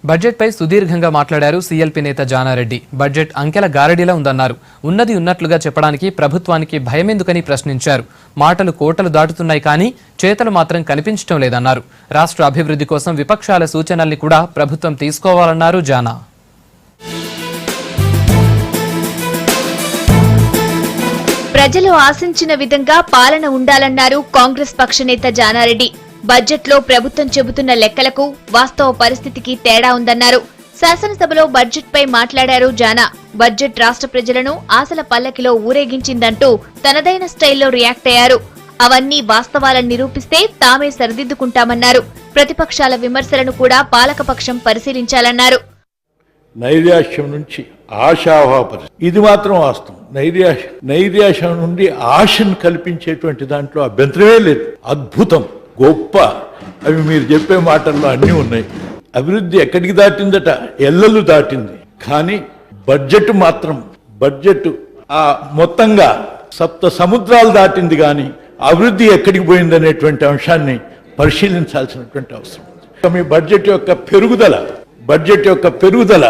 బడ్జెట్పై సుదీర్ఘంగా మాట్లాడారు సీఎల్పీ నేత జానారెడ్డి. బడ్జెట్ అంకెల గారడీలా ఉందన్నారు. ఉన్నది ఉన్నట్లుగా చెప్పడానికి ప్రభుత్వానికి భయమెందుకని ప్రశ్నించారు. మాటలు కోటలు దాటుతున్నాయి కానీ చేతలు మాత్రం కనిపించడం లేదన్నారు. రాష్ట్ర అభివృద్ధి కోసం విపక్షాల సూచనల్ని కూడా ప్రభుత్వం తీసుకోవాలన్నారు జానా. ప్రజలు ఆశించిన విధంగా పాలన ఉండాలన్నారు కాంగ్రెస్ పక్ష నేత జానారెడ్డి. బడ్జెట్లో ప్రభుత్వం చెబుతున్న లెక్కలకు వాస్తవ పరిస్థితికి తేడా ఉందన్నారు. శాసనసభలో బడ్జెట్పై మాట్లాడారు జానా. బడ్జెట్ రాష్ట్ర ప్రజలను ఆశల పల్లకిలో ఊరేగించిందంటూ తనదైన స్టైల్లో రియాక్ట్ అయ్యారు. అవన్నీ వాస్తవాలను నిరూపిస్తే తామే సరిదిద్దుకుంటామన్నారు. ప్రతిపక్షాల విమర్శలను కూడా పాలకపక్షం పరిశీలించాలన్నారు. నైరాశ్యం నుంచి ఆశావాపరి ఇది మాత్రం వాస్తవం. నైరాశ్యం నుండి ఆశను కల్పించేటువంటి దాంట్లో అభ్యంతరమే లేదు. అద్భుతం, గొప్ప, అవి మీరు చెప్పే మాటల్లో అన్నీ ఉన్నాయి. అభివృద్ధి ఎక్కడికి దాటిందట, ఎల్లలు దాటింది. కానీ బడ్జెట్ ఆ మొత్తంగా సప్త సముద్రాలు దాటింది. కానీ అభివృద్ధి ఎక్కడికి పోయిందనేటువంటి అంశాన్ని పరిశీలించాల్సినటువంటి అవసరం ఉంది. మీ బడ్జెట్ యొక్క పెరుగుదల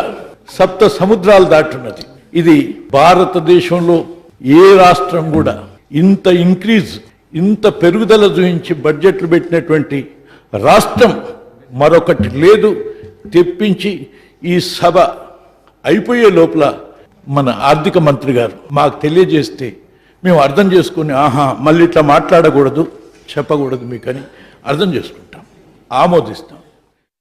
సప్త సముద్రాలు దాటున్నది. ఇది భారతదేశంలో ఏ రాష్ట్రం కూడా ఇంత పెరుగుదల చూపించి బడ్జెట్లు పెట్టినటువంటి రాష్ట్రం మరొకటి లేదు. తెప్పించి ఈ సభ అయిపోయే లోపల మన ఆర్థిక మంత్రి గారు మాకు తెలియజేస్తే మేము అర్థం చేసుకుని మళ్ళీ ఇట్లా మాట్లాడకూడదు, చెప్పకూడదు మీకని అర్థం చేసుకుంటాం, ఆమోదిస్తాం.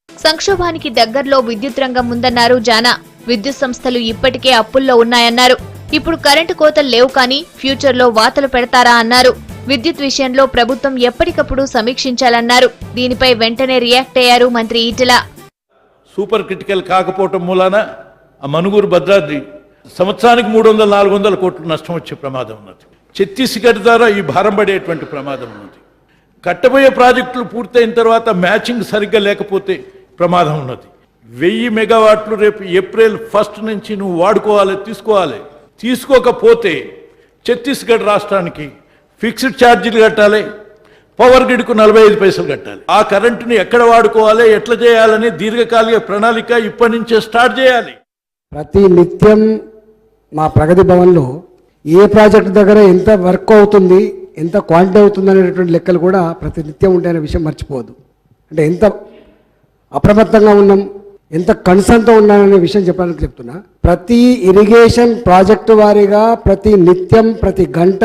సంక్షోభానికి దగ్గరలో విద్యుత్ రంగం ఉందన్నారు జానా. విద్యుత్ సంస్థలు ఇప్పటికే అప్పుల్లో ఉన్నాయన్నారు. ఇప్పుడు కరెంటు కోతలు లేవు కానీ ఫ్యూచర్లో వాతలు పెడతారా అన్నారు. విద్యుత్ విషయంలో ప్రభుత్వం ఎప్పటికప్పుడు సమీక్షించాలన్నారు. దీనిపై వెంటనే రియాక్ట్ అయ్యారు మంత్రి ఈటెల. సూపర్ క్రిటికల్ కాకపోవటం మూలాన ఆ మనుగూరు భద్రాద్రి సంవత్సరానికి 300-400 కోట్లు నష్టం వచ్చే ప్రమాదం ఉన్నది. ఛత్తీస్గఢ్ ద్వారా ఈ భారం పడేటువంటి ప్రమాదం ఉన్నది. కట్టబోయే ప్రాజెక్టులు పూర్తయిన తర్వాత మ్యాచింగ్ సరిగ్గా లేకపోతే ప్రమాదం ఉన్నది. 1000 మెగావాట్లు రేపు ఏప్రిల్ 1 నుంచి నువ్వు తీసుకోవాలి. తీసుకోకపోతే ఛత్తీస్గఢ్ రాష్ట్రానికి ఫిక్స్డ్ ఛార్జీలు కట్టాలి, పవర్ గ్రిడ్కు 45 పైసలు కట్టాలి. ఆ కరెంటుని ఎక్కడ వాడుకోవాలి, ఎట్లా చేయాలని దీర్ఘకాలిక ప్రణాళిక ఇప్పటి నుంచే స్టార్ట్ చేయాలి. ప్రతి నిత్యం మా ప్రగతి భవన్లో ఏ ప్రాజెక్టు దగ్గర ఎంత వర్క్ అవుతుంది, ఎంత క్వాంటిటీ అవుతుంది అనేటువంటి లెక్కలు కూడా ప్రతి నిత్యం ఉంటాయనే విషయం మర్చిపోవద్దు. అంటే ఎంత అప్రమత్తంగా ఉన్నాం, ఎంత కన్సర్న్తో ఉన్నాననే విషయం చెప్పడానికి చెప్తున్నా. ప్రతి ఇరిగేషన్ ప్రాజెక్టు వారీగా ప్రతి నిత్యం ప్రతి గంట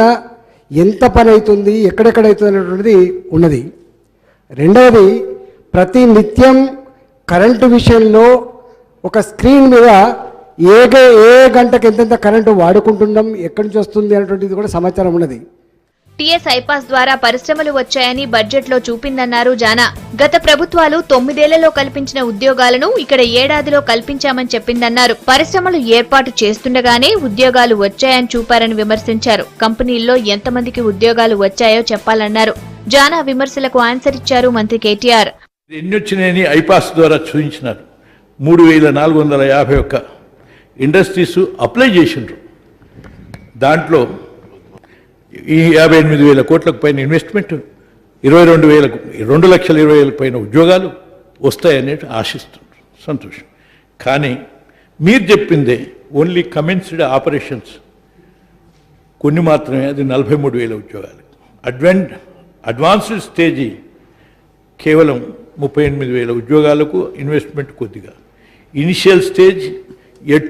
ఎంత పని అవుతుంది, ఎక్కడెక్కడ అవుతుంది అనేటువంటిది ఉన్నది. రెండవది, ప్రతి నిత్యం కరెంటు విషయంలో ఒక స్క్రీన్ మీద ఏ గంటకు ఎంతెంత కరెంటు వాడుకుంటున్నాం, ఎక్కడి నుంచి వస్తుంది అనేటువంటిది కూడా సమాచారం ఉన్నది. టీఎస్ ఐపాస్ ద్వారా పరిశ్రమలు వచ్చాయని బడ్జెట్లో చూపిందన్నారు జానా. గత ప్రభుత్వాలు 9 ఏళ్లలో కల్పించిన ఉద్యోగాలను ఇక్కడ ఏడాదిలో కల్పించామని చెప్పిందన్నారు. పరిశ్రమలు ఏర్పాటు చేస్తుండగానే ఉద్యోగాలు వచ్చాయని చూపారని విమర్శించారు. కంపెనీల్లో ఎంతమందికి ఉద్యోగాలు వచ్చాయో చెప్పాలన్నారు. జానా విమర్శలకు ఆన్సర్ ఇచ్చారు మంత్రి కేటీఆర్. ఎన్ని వచ్చినాయని ఐపాస్ ద్వారా చూపించినారు. 3451 ఇండస్ట్రీస్ అప్లై చేసిండ్రు. దాంట్లో ఈ 58,000 కోట్లకు పైన ఇన్వెస్ట్మెంట్, 2,20,000 పైన ఉద్యోగాలు వస్తాయనేది ఆశిస్తున్నారు. సంతోషం. కానీ మీరు చెప్పిందే ఓన్లీ కమెన్స్డ్ ఆపరేషన్స్ కొన్ని మాత్రమే, అది 43,000 ఉద్యోగాలు. అడ్వాన్స్డ్ స్టేజీ కేవలం 38,000 ఉద్యోగాలకు ఇన్వెస్ట్మెంట్ కొద్దిగా. Initial stage at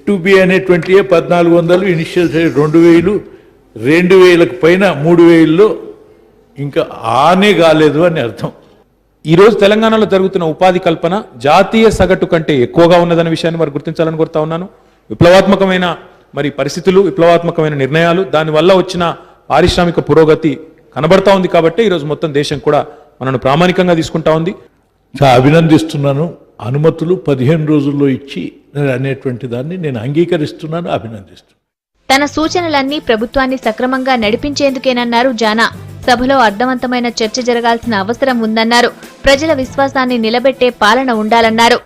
to be అనేటువంటి 1,400, ఇనిషియల్ స్టేజ్ 2,000, 2,000కు పైన 3,000లో ఇంకా ఆనే కాలేదు అని అర్థం. ఈరోజు తెలంగాణలో జరుగుతున్న ఉపాధి కల్పన జాతీయ సగటు కంటే ఎక్కువగా ఉన్నదనే విషయాన్ని వారు గుర్తించాలని కోరుతా ఉన్నాను. విప్లవాత్మకమైన పరిస్థితులు, విప్లవాత్మకమైన నిర్ణయాలు, దానివల్ల వచ్చిన పారిశ్రామిక పురోగతి కనబడతా ఉంది. కాబట్టి ఈరోజు మొత్తం దేశం కూడా మనను ప్రామాణికంగా తీసుకుంటా ఉంది. అభినందిస్తున్నాను. అనుమతులు 15 రోజుల్లో ఇచ్చి అనేటువంటి దాన్ని నేను అంగీకరిస్తున్నాను, అభినందిస్తున్నాను. తన సూచనలన్నీ ప్రభుత్వాన్ని సక్రమంగా నడిపించేందుకేనన్నారు జానా. సభలో అర్థవంతమైన చర్చ జరగాల్సిన అవసరం ఉందన్నారు. ప్రజల విశ్వాసాన్ని నిలబెట్టే పాలన ఉండాలన్నారు.